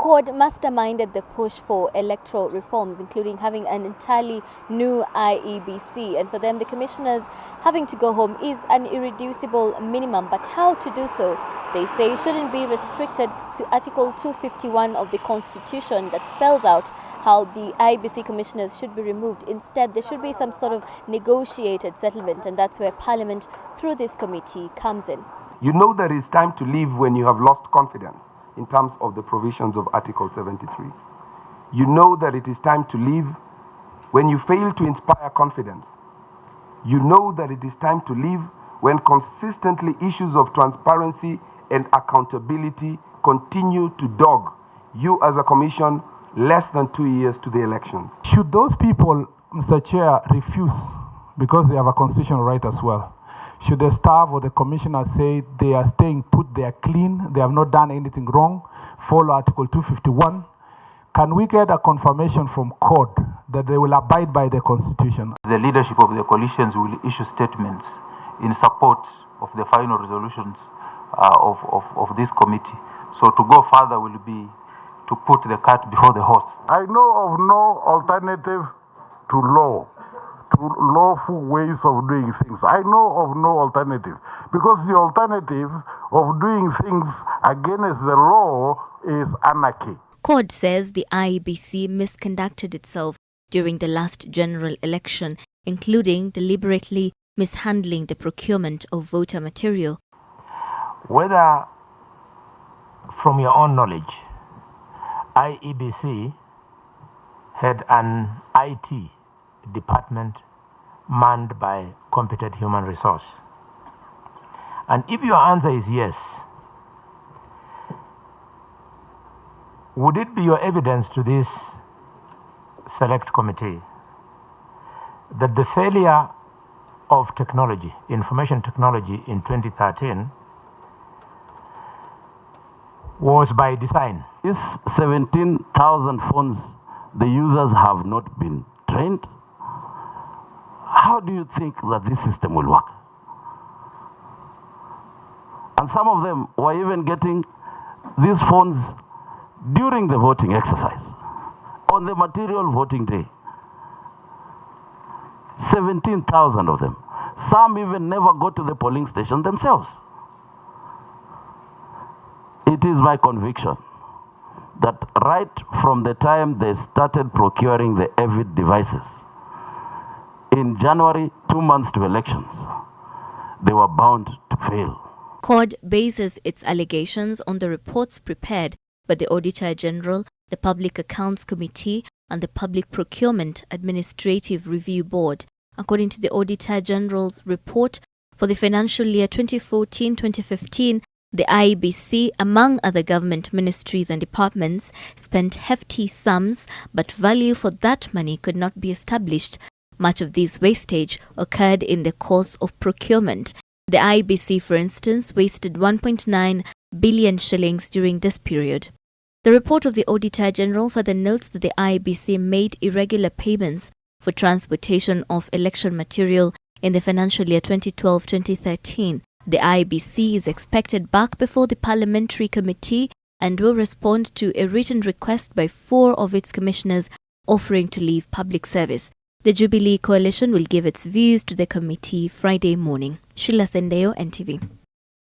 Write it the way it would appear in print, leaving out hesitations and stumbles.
CORD masterminded the push for electoral reforms, including having an entirely new IEBC. And for them, the commissioners having to go home is an irreducible minimum. But how to do so, they say, shouldn't be restricted to Article 251 of the Constitution that spells out how the IEBC commissioners should be removed. Instead, there should be some sort of negotiated settlement, and that's where Parliament, through this committee, comes in. You know that it's time to leave when you have lost confidence in terms of the provisions of Article 73. You know that it is time to leave when you fail to inspire confidence. You know that it is time to leave when consistently issues of transparency and accountability continue to dog you as a commission less than 2 years to the elections. Should those people, Mr. Chair, refuse, because they have a constitutional right as well, should the staff or the commissioner say they are staying put, they are clean, they have not done anything wrong, follow Article 251, can we get a confirmation from CORD that they will abide by the Constitution? The leadership of the coalitions will issue statements in support of the final resolutions of this committee. So to go further will be to put the cart before the horse. I know of no alternative to law, to lawful ways of doing things. I know of no alternative, because the alternative of doing things against the law is anarchy. CORD says the IEBC misconducted itself during the last general election, including deliberately mishandling the procurement of voter material. Whether from your own knowledge, IEBC had an IT department manned by competent human resource? And if your answer is yes, would it be your evidence to this select committee that the failure of technology, information technology in 2013 was by design? These 17,000 phones, the users have not been trained. How do you think that this system will work? And some of them were even getting these phones during the voting exercise, on the material voting day. 17,000 of them. Some even never go to the polling station themselves. It is my conviction that right from the time they started procuring the EVID devices, in January, 2 months to elections, they were bound to fail. CORD bases its allegations on the reports prepared by the Auditor General, the Public Accounts Committee, and the Public Procurement Administrative Review Board. According to the Auditor General's report for the financial year 2014-2015, the IEBC, among other government ministries and departments, spent hefty sums, but value for that money could not be established. Much of this wastage occurred in the course of procurement. The IEBC, for instance, wasted 1.9 billion shillings during this period. The report of the Auditor General further notes that the IEBC made irregular payments for transportation of election material in the financial year 2012-2013. The IEBC is expected back before the Parliamentary Committee and will respond to a written request by 4 of its commissioners offering to leave public service. The Jubilee Coalition will give its views to the committee Friday morning. Sheila Sendeyo, NTV.